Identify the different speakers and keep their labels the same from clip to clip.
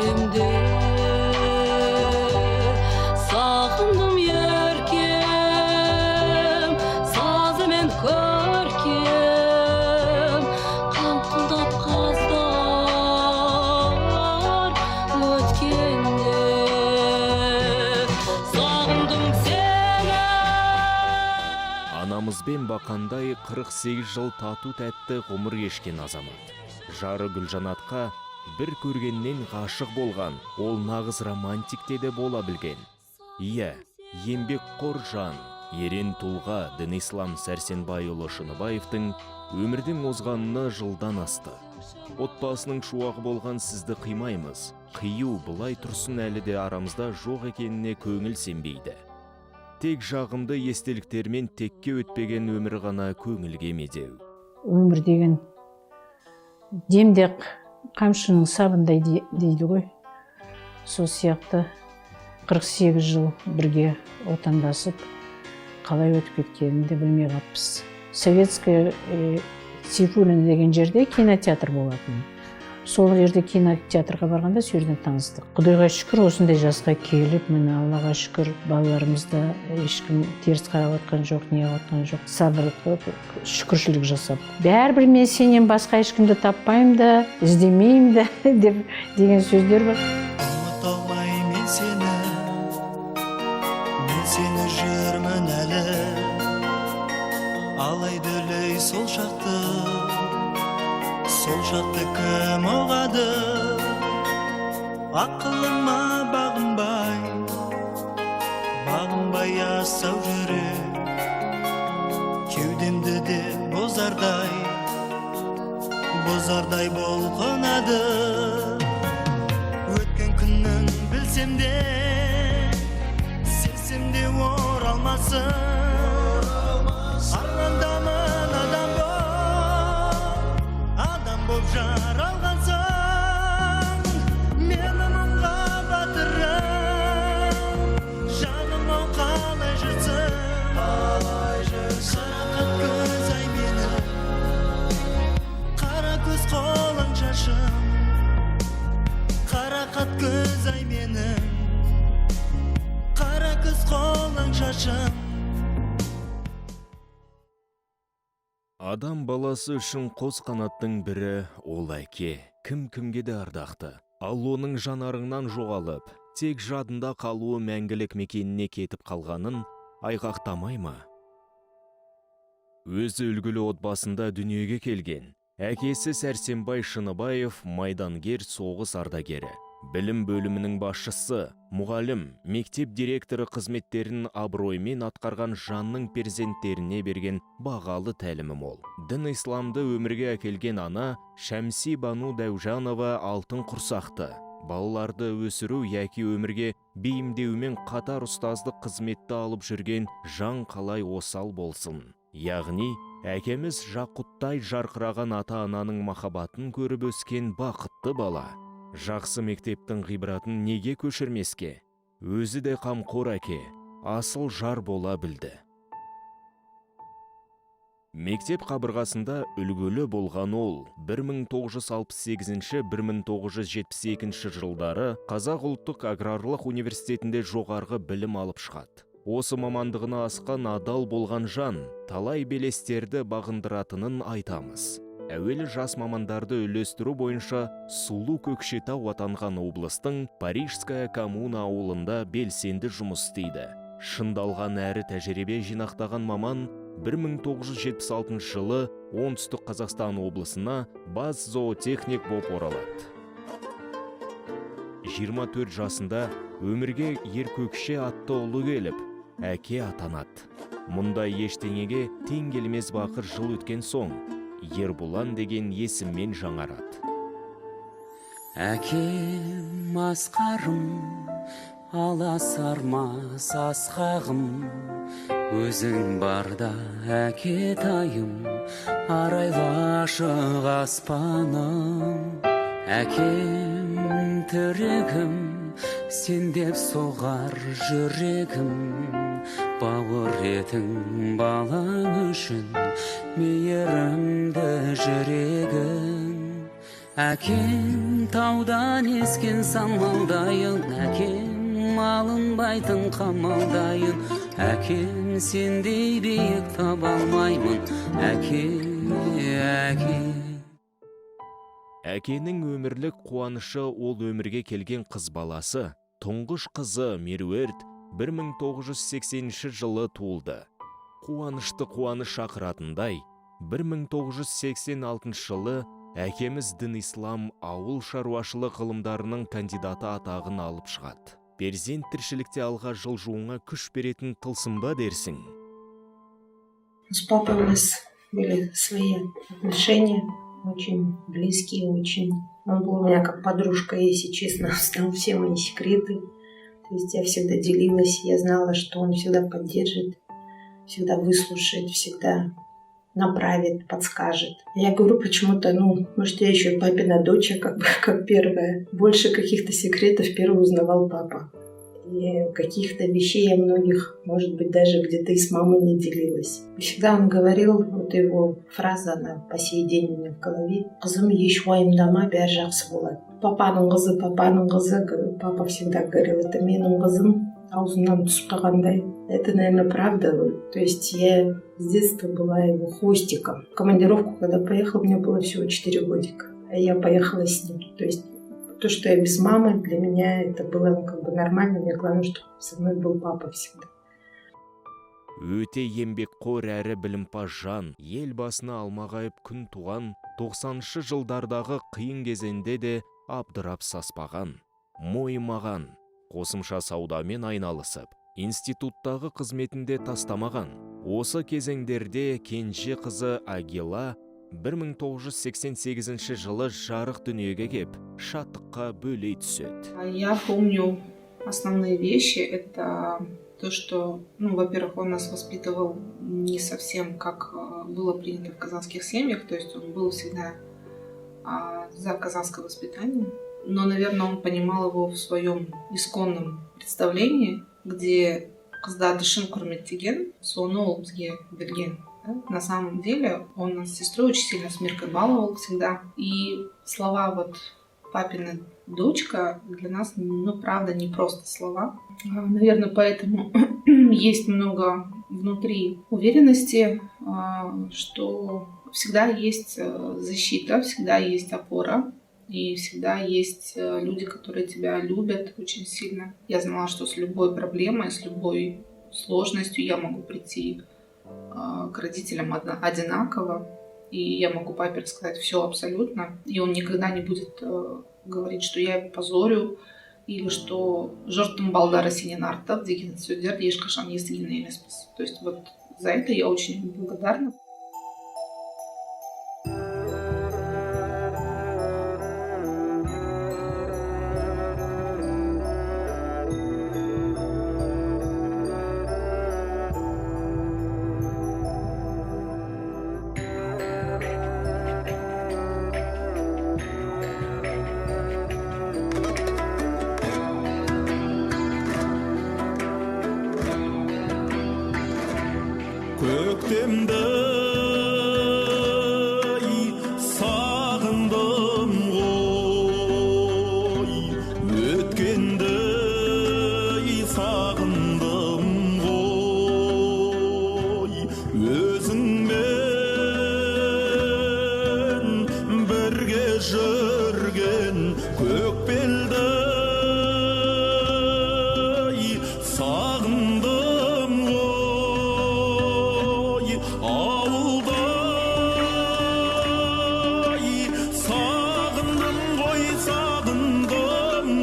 Speaker 1: көктемде сағындым еркем, сазымен көркем, қаңқылдап қаздар өткенде. Сағындым сені.
Speaker 2: Анамызбен бақандай 48 жыл тату тәтті ғұмыр кешкен азамат. Жары Гүлжанатқа бір көргеннен ғашық болған, ол нағыз романтик де бола білген. Иә, еңбекқор жан, ерен тұлға Дін-Ислам Сәрсенбайұлы Шыныбаевтың өмірдің озғанына жылдан асты. Отбасының шуағы болған сізді қимаймыз. Қию бұлай тұрсын әлі де арамызда жоқ екеніне көңіл сенбейді. Тек жағымды естеліктермен текке өтпеген өмір ғана көңілге медеу.
Speaker 3: Өмір деген демде қамшының сабындай дейді ғой. Сол сияқты 48 жыл бірге отандасып, қалай өтіп кеткенін де білмей қалыппыз. Советская Сейфуллин деген жерде кинотеатр болатын. Сол жерде кинотеатрға барғанда сол жерден таныстық. Құдайға шүкір, осындай жасқа келіп, міне Аллаға шүкір, балаларымызда ешкім теріс қарап отқан жоқ, не отқан жоқ. Сабыр қылып, шүкіршілік жасап. Бәрібір мен сенен басқа ешкімді таппаймын да, іздемеймін да деген сөздер бар.
Speaker 4: Ұмыта алмаймын мен сені жүрмін әлі. Алайды лей сол шақты кім оғады. Ақылыма бағынбай асау жүрек, кеудемді де бозардай болғанады. Өткен күннің білсем де, сезсем де оралмасын. Армандамын адам боп жаралғансың. Мені мұңға батырып, жаным ау қалай жүрсің? Қарақат көз ай мені, қара көз қолың шашым. Қарақат көз ай мені, қара көз қолың шашым.
Speaker 2: Адам баласы үшін қос қанаттың бірі ол әке, кім-кімге де ардақты. Ал оның жанарыңнан жоғалып, тек жадында қалуы мәңгілік мекеніне кетіп қалғанын айғақтамай ма? Өзі үлгілі отбасында дүниеге келген. Әкесі Сәрсенбай Шыныбаев майдангер, соғыс ардагері. Білім бөлімінің басшысы, мұғалім, мектеп директоры қызметтерін абыроймен атқарған жанның перзенттеріне берген бағалы тәлімі мол. Дін-Исламды өмірге әкелген ана Шәмси Бану Дәужанова алтын құрсақты. Балаларды өсіру яки өмірге бейімдеумен қатар ұстаздық қызметті алып жүрген жан қалай осал болсын. Яғни, әкеміз жақұттай жарқыраған ата-ананың махаббатын көріп өскен бақытты бала. Жақсы мектептің ғибратын неге көшірмеске? Өзі де қамқор әке, асыл жар бола білді. Мектеп қабырғасында үлгілі болған ол 1968-1972 жылдары Қазақ ұлттық аграрлық университетінде жоғарғы білім алып шығады. Осы мамандығына асқан адал болған жан талай белестерді бағындыратынын айтамыз. Әуелі жас мамандарды үлестіру бойынша Сулу Көкшетау атанған облыстың Парижская коммуна ауылында белсенді жұмыс істейді. Шындалған әрі тәжірибе жинақтаған маман 1976 жылы оңтүстік Қазақстан облысына бас зоотехник боп оралады. 24 жасында өмірге Еркөкше атты ұлы келіп, әке атанады. Мұндай ештеңеге тең келмес бақыр жыл өткен соң, Ербулан деген есіммен жаңарады.
Speaker 5: Әкем асқарым, аласармас асқағым, өзің барда әке тайым, арайлы ашық аспаным. Әкем тірегім, сен деп соғар жүрегім, бауыр етің балаң үшін мейірімді жүрегің. Әкем таудан ескен самалдайын, әкем алынбайтын қамалдайын, әкем сендей биік таба алмаймын, әке, әке.
Speaker 2: Әкенің өмірлік қуанышы ол өмірге келген қыз баласы, тұңғыш қызы Меруерт 1980 жылы туылды. Қуанышты қуаныш шақыратындай, 1986 жылы әкеміз дін-ислам ауыл шаруашылық ғылымдарының кандидаты атағын алып шығады. Перзент тіршілікте алға жылжуыңа күш беретін тылсым ба дерсің?
Speaker 6: С папой у нас были свои отношения, очень близкие, очень. Он был у меня как подружка, если честно, знал все мои секреты. То есть я всегда делилась, я знала, что он всегда поддержит, всегда выслушает, всегда направит, подскажет. Я говорю почему-то, может, я еще папина дочь, как первая. Больше каких-то секретов первый узнавал папа. И каких-то вещей я многих, может быть, даже где-то и с мамой не делилась. И всегда он говорил, вот его фраза, она по сей день у меня в голове: «Қызым, еш уайымдама, бәрі жақсы болады». Папаның қызы, папа всегда говорил, это менің қызым, аузынан түсіп қалғандай. Это, наверное, правда. То есть я с детства была его хвостиком. В командировку, когда поехал, мне было всего 4 годика. А я поехала с ним. То есть то, что я без мамы, для меня это было нормально. Мне главное, чтобы со мной был папа всегда.
Speaker 2: Өте еңбекқор әрі білімпаз жан, ел басына алмағайып күн туған, 90-шы жылдардағы қиын кезеңде де абдырап саспаған, мойымаған, қосымша саудамен айналысып, институттағы қызметінде тастамаған. Осы кезеңдерде кенже қызы Агила 1988 жылы жарық дүниеге кеп, шаттыққа бөлей түседі.
Speaker 7: Я помню основные вещи. Это то, что, во-первых, он нас воспитывал не совсем как было принято в казанских семьях, то есть он был всегда за казанское воспитание, но, наверное, он понимал его в своем исконном представлении, где «Қызда дышын құрметтеген, соны ол бізге берген». На самом деле он нас с сестрой очень сильно с Миркой баловал всегда. И слова «папина дочка» для нас, правда, не просто слова. Наверное, поэтому есть много внутри уверенности, что всегда есть защита, всегда есть опора. И всегда есть люди, которые тебя любят очень сильно. Я знала, что с любой проблемой, с любой сложностью я могу прийти к родителям одинаково. И я могу папе рассказать все абсолютно. И он никогда не будет говорить, что я его позорю, или что жұрттың балдары сенен артық деген сөздерді ешқашан естіген емеспіз. То есть вот за это я очень благодарна.
Speaker 4: Көктемді сағындым ғой, өткенді сағындым ғой, өзіңмен бірге жүрген көкбелді сағындым ғой, ауылда сағындым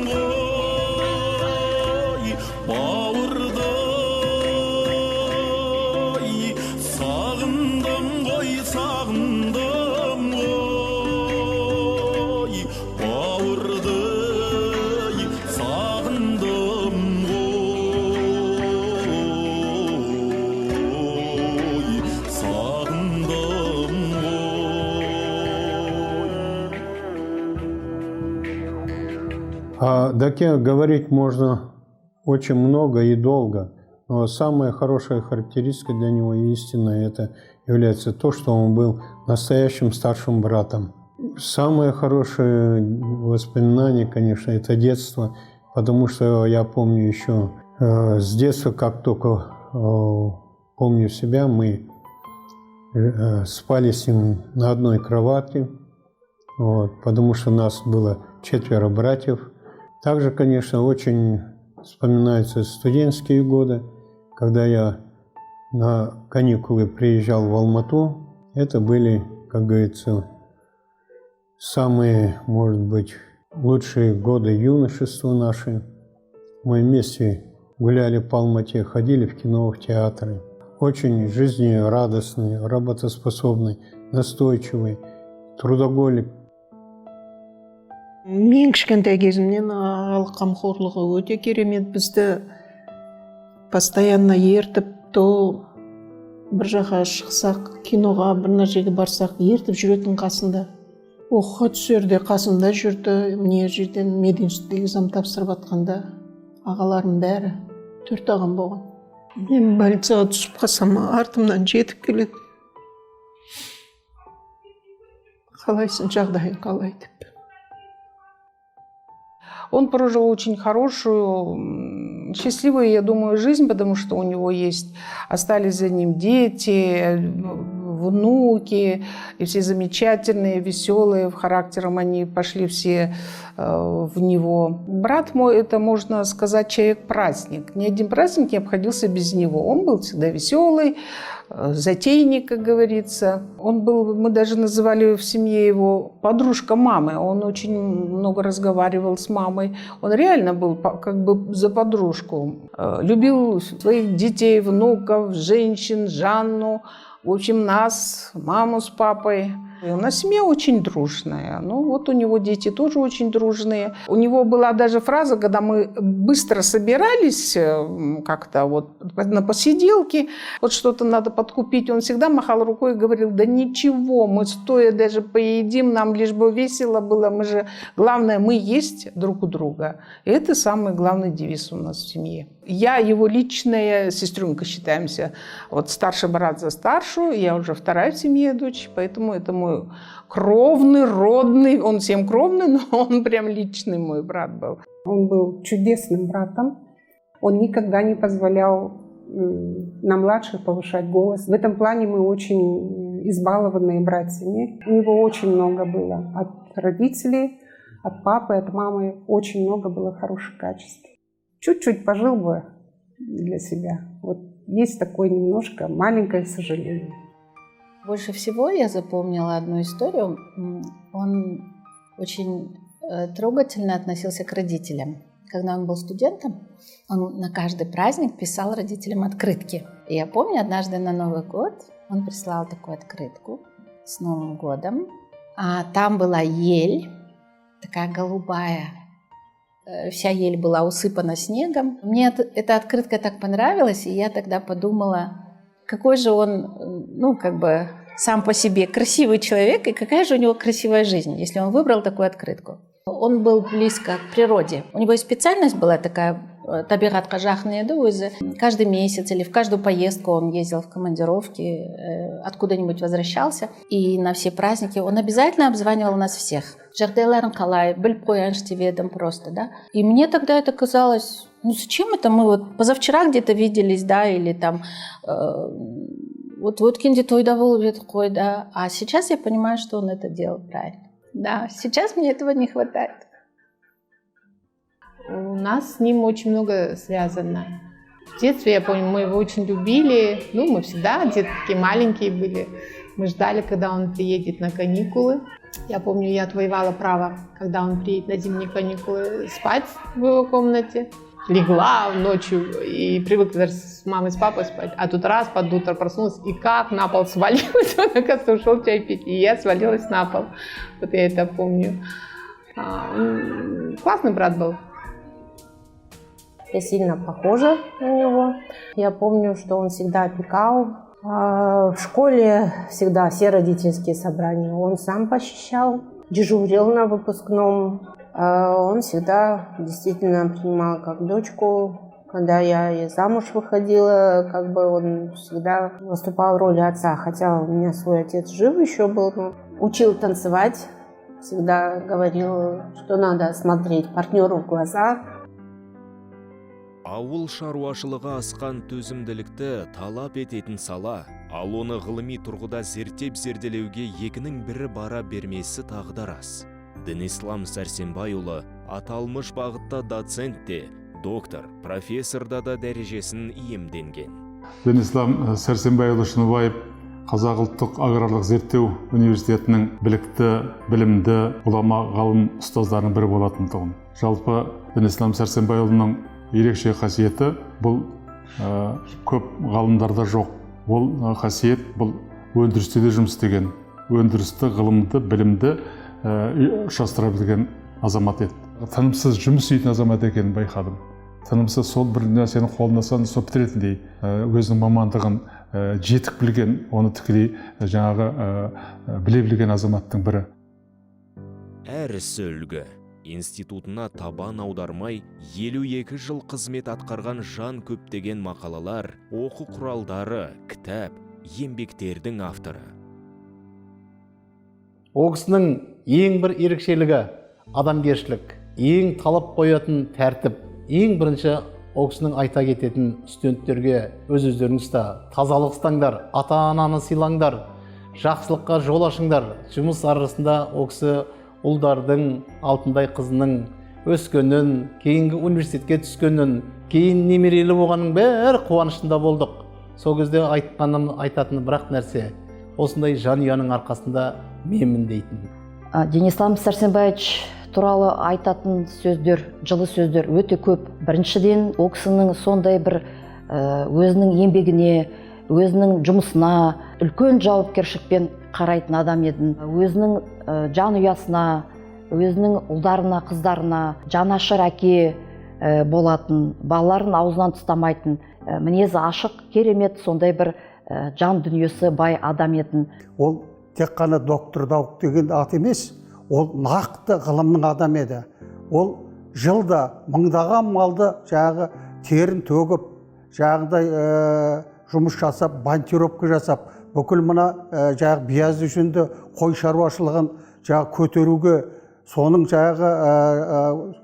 Speaker 4: ғой, бауырды сағындым ғой, бауырды сағындым
Speaker 8: О Даке говорить можно очень много и долго, но самая хорошая характеристика для него истинная — это является то, что он был настоящим старшим братом. Самое хорошее воспоминание, конечно, это детство, потому что я помню еще с детства, как только помню себя, мы спали с ним на одной кровати, вот, потому что у нас было 4 братьев. Также, конечно, очень вспоминаются студенческие годы, когда я на каникулы приезжал в Алмату. Это были, как говорится, самые, может быть, лучшие годы юношества наши. Мы вместе гуляли по Алмате, ходили в кино, в театры. Очень жизнерадостный, работоспособный, настойчивый, трудоголик.
Speaker 6: Мен кішкентай кезімнен ағалық қамқорлығы өте керемет. Бізді постоянно ертіп, то бір жаққа шықсақ, киноға, бір нәрсеге барсақ, ертіп жүретін қасында. Оқуға түсерде қасымда жүрді. Міне жерден мединститутқа экзамен тапсырып жатқанда ағаларым бәрі 4 ағам болған. Мен больницаға түсіп қалсам, артымнан жетіп келеді. Қалайсың, жағдайың қалай деп.
Speaker 9: Он прожил очень хорошую, счастливую, я думаю, жизнь, потому что у него остались за ним дети, внуки, и все замечательные, веселые, характером они пошли все в него. Брат мой, это, можно сказать, человек-праздник. Ни один праздник не обходился без него. Он был всегда веселый, затейник, как говорится. Он был, мы даже называли в семье его подружка мамы. Он очень много разговаривал с мамой. Он реально был как бы за подружку. Любил своих детей, внуков, женщин, Жанну. В общем, нас, маму с папой. И у нас семья очень дружная. Ну, вот у него дети тоже очень дружные. У него была даже фраза, когда мы быстро собирались как-то вот на посиделке, вот что-то надо подкупить, он всегда махал рукой и говорил: да ничего, мы стоя даже поедим, нам лишь бы весело было, главное, мы есть друг у друга. И это самый главный девиз у нас в семье. Я его личная сестренка считаемся. Вот старший брат за старшую, я уже вторая в семье дочь, поэтому это мой кровный, родный, он всем кровный, но он прям личный мой брат был.
Speaker 10: Он был чудесным братом. Он никогда не позволял на младших повышать голос. В этом плане мы очень избалованные братьями. У него очень много было от родителей, от папы, от мамы. Очень много было хороших качеств. Чуть-чуть пожил бы для себя. Вот есть такое немножко маленькое сожаление.
Speaker 3: Больше всего я запомнила одну историю. Он очень трогательно относился к родителям. Когда он был студентом, он на каждый праздник писал родителям открытки. И я помню, однажды на Новый год он прислал такую открытку с Новым годом. А там была ель, такая голубая. Вся ель была усыпана снегом. Мне эта открытка так понравилась, и я тогда подумала, какой же он, сам по себе красивый человек, и какая же у него красивая жизнь, если он выбрал такую открытку. Он был близко к природе. У него и специальность была такая, табиғатқа жақын еді өзі. Каждый месяц или в каждую поездку он ездил в командировки, откуда-нибудь возвращался. И на все праздники он обязательно обзванивал нас всех. Жағдайларың қалай, біліп қояйыншы деп едім просто, да. И мне тогда это казалось, зачем это мы вот позавчера где-то виделись, да, или там вот өткенде тойда болып едік қой, да. А сейчас я понимаю, что он это делал правильно. Да, сейчас мне этого не хватает.
Speaker 11: У нас с ним очень много связано. В детстве, я помню, мы его очень любили. Мы всегда где-то такие маленькие были. Мы ждали, когда он приедет на каникулы. Я помню, я отвоевала право, когда он приедет на зимние каникулы, спать в его комнате. Легла ночью и привыкла даже с мамой, с папой спать. А тут раз под утро проснулась, и как на пол свалилась. Он, оказывается, ушел чай пить, и я свалилась на пол. Вот я это помню. Классный брат был.
Speaker 12: Я сильно похожа на него. Я помню, что он всегда опекал. В школе всегда все родительские собрания он сам посещал. Дежурил на выпускном. Он всегда действительно принимал как дочку. Когда я и замуж выходила, он всегда выступал в роли отца. Хотя у меня свой отец жив еще был. Учил танцевать всегда говорил, что надо смотреть партнеру в глаза.
Speaker 2: Ауыл шаруашылығы асқан төзімділікті талап ететін сала, ал оны ғылыми тұрғыда зерделеуге екінің бірі бара бермесі тағы да рас. Дінислам Сәрсенбайұлы аталмыш бағытта доцент те, доктор, профессорда да дәрежесін иемденген.
Speaker 13: Дінислам Сәрсенбайұлы Шыныбаев Қазақ ұлттық аграрлық зерттеу университетінің білікті, білімді, ғұлама ғалым ұстаздарының бірі болатын тұғын. Жалпы Дінислам Сәрсенбайұлының ерекше қасиеті бұл көп ғалымдарда жоқ. Ол қасиет бұл өндірісте де жұмыс істеген, өндірісті, ғылымды, білімді ұштастыра білген азамат еді. Тынымсыз жұмыс істейтін азамат екенін байқадым. Тынымсыз сол бір нәрсені қолынасан сол бітіретіндей өзінің мамандығын жетік білген, оны тікелей жаңағы біле білген азаматтың бірі.
Speaker 2: Әр ісі үлгі. Институтына табан аудармай 52 жыл қызмет атқарған жан көптеген мақалалар, оқу құралдары, кітап, еңбектердің авторы.
Speaker 14: Ол кісінің ең бір ерекшелігі адамгершілік, ең талап қоятын тәртіп, ең бірінші ол кісінің айта кететін студенттерге өз-өздеріңіз тазалық ұстаңдар, ата-ананы сыйлаңдар, жақсылыққа жол ашыңдар. Жұмыс арасында ол кісі ұлдардың алтындай қызының өскенін, кейінгі университетке түскенін, кейін немерелі болғанның бәрі қуанышында болдық. Сол кезде айтатын бірақ нәрсе, осындай жанұяның арқасында менмін дейтін.
Speaker 15: Денислам Сәрсенбаевич туралы айтатын сөздер, жылы сөздер өте көп. Біріншіден, ол кісінің сондай бір өзінің еңбегіне, өзінің жұмысына үлкен жауапкершілікпен қарайтын адам едім. Өзінің жанұясына, өзінің ұлдарына, қыздарына жанашыр әке болатын, балаларын аузынан тастамайтын, мінезі ашық, керемет, сондай бір жан дүниесі бай адам етін.
Speaker 16: Ол тек қана доктордауық деген ат емес, ол нақты ғылымның адам еді. Ол жылда мыңдаған малды жағы терін төгіп, жағдай жұмыс жасап, бантировка жасап, бүкіл мына жағы бияз үшінді қой шаруашылығын жағы көтеруге, соның жағы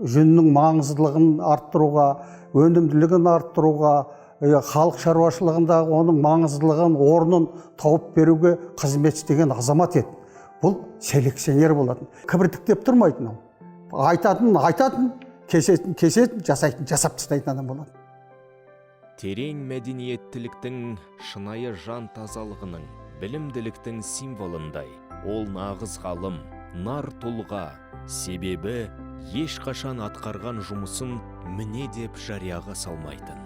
Speaker 16: жүннің маңыздылығын арттыруға, өнімділігін арттыруға, халық шаруашылығындағы оның маңыздылығын, орнын тауып беруге қызмет істеген азамат еді. Бұл селекционер болатын. Кібіртіктеп тұрмайтын ол. Айтатын, кесетін, жасап тастайтын адам болады.
Speaker 2: Терең мәдениеттіліктің, шынайы жан тазалығының, білімділіктің символындай, ол нағыз ғалым, нар тұлға, себебі ешқашан атқарған жұмысын міне деп жарияға салмайтын.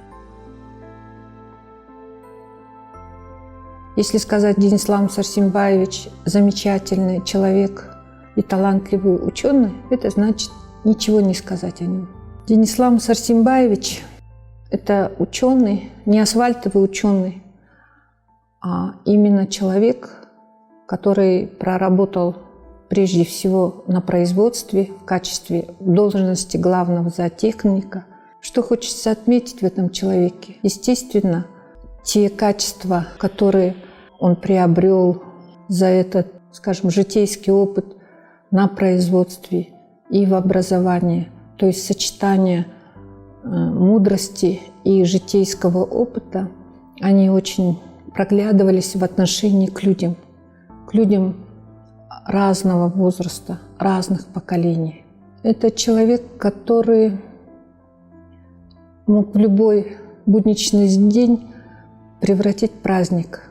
Speaker 17: Если сказать, Денислам Сәрсенбаевич замечательный человек и талантливый ученый, это значит ничего не сказать о нем. Денислам Сәрсенбаевич – это ученый, не асфальтовый ученый, а именно человек, который проработал прежде всего на производстве в качестве должности главного зоотехника. Что хочется отметить в этом человеке? Естественно, те качества, которые он приобрел за этот, скажем, житейский опыт на производстве и в образовании, то есть сочетание мудрости и житейского опыта, они очень проглядывались в отношении к людям разного возраста, разных поколений. Это человек, который мог в любой будничный день превратить в праздник.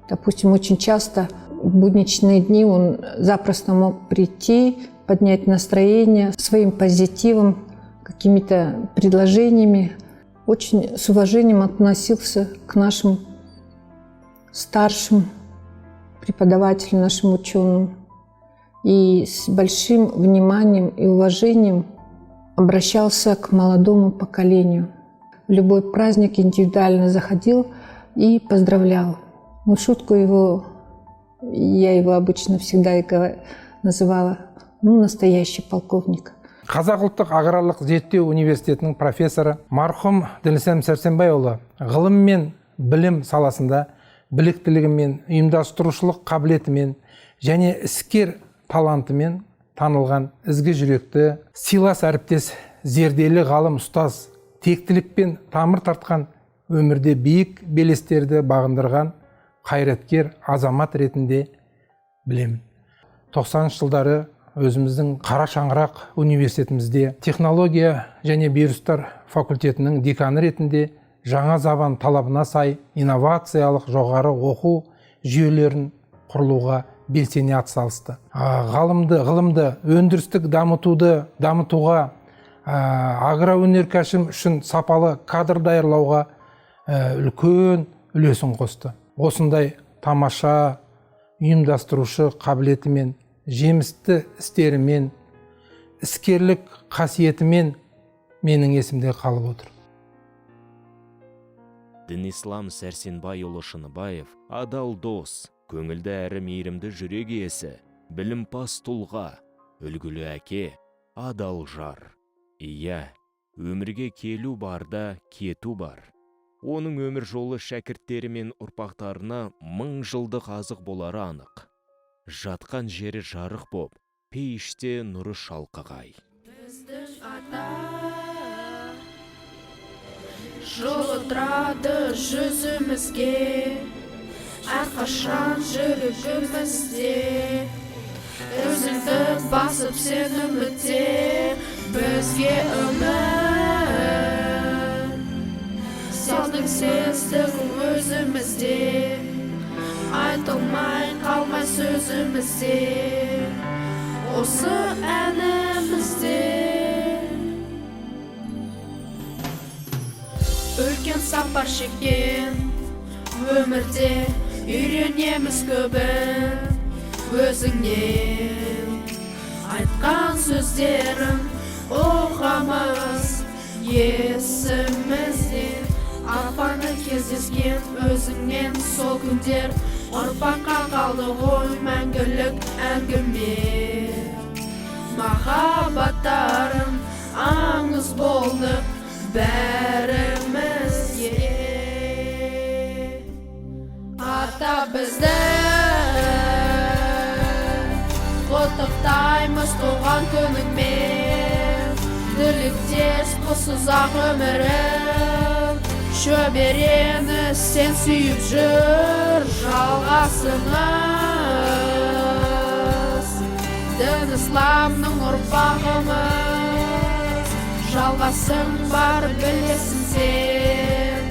Speaker 17: Допустим, очень часто в будничные дни он запросто мог прийти, поднять настроение своим позитивом, какими-то предложениями. Очень с уважением относился к нашим старшим преподавателям, нашим ученым. И с большим вниманием и уважением обращался к молодому поколению. В любой праздник индивидуально заходил и поздравлял. Вот шутку я его обычно всегда называла настоящий полковник.
Speaker 18: Қазақ ұлттық аграрлық зерттеу университетінің профессоры марқұм Дінислам Сәрсенбайұлы ғылым мен білім саласында біліктілігімен, ұйымдастырушылық қабілетімен және іскер талантымен танылған ізгі жүректі, сыйлас әріптес, зерделі ғалым ұстаз, тектілікпен тамыр тартқан, өмірде биік белестерді бағындырған қайраткер азамат ретінде білемін. 90 жылдары өзіміздің Қара шаңырақ университетімізде технология және вирустар факультетінің деканы ретінде жаңа заман талабына сай инновациялық жоғары оқу жүйелерін құрылуға белсене атсалысты. Ғылымды өндірістік дамытуға, агроөнеркәсіп үшін сапалы кадр даярлауға үлкен үлесін қосты. Осындай тамаша ұйымдастырушы қабілетімен, жемісті істерімен, іскерлік қасиетімен менің есімде қалып отыр.
Speaker 2: Дінислам Сәрсенбайұлы Шыныбаев адал дос, көңілді әрі мейірімді жүрек иесі, білімпаз тұлға, үлгілі әке, адал жар. Иә, өмірге келу барда кету бар. Оның өмір жолы шәкірттері мен ұрпақтарына 1000 жылдық азық болары анық. Жатқан жері жарық боп, пейіште нұры шалқығай.
Speaker 19: Біздің ата жылытырады жүзімізге, әрқашан жүрегімізде. Өзіңді басып сен үмітте, бізге үміт. Сенің сездің өзімізде, айтылмай қалмай сөзімізде, осы әнімізде. Үлкен сапар шеккен өмірде үйренеміз көбін, өзіңнен айтқан сөздерін оқамыз есімізде. Апаны кездескен өзіңнен сол күндер, ұрпаққа қалды ғой мәңгілік әңгіме. Махаббаттарың аңыз болды бәрімізге. Ата бізді құттықтаймыз туған күніңмен, тілектес құс ұзақ өмірің, шөберені сен сүйіп жүр жалғасыңыз. Дін исламның ұрпағымыз, жалғасың бар білесің сен,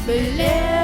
Speaker 19: білесің.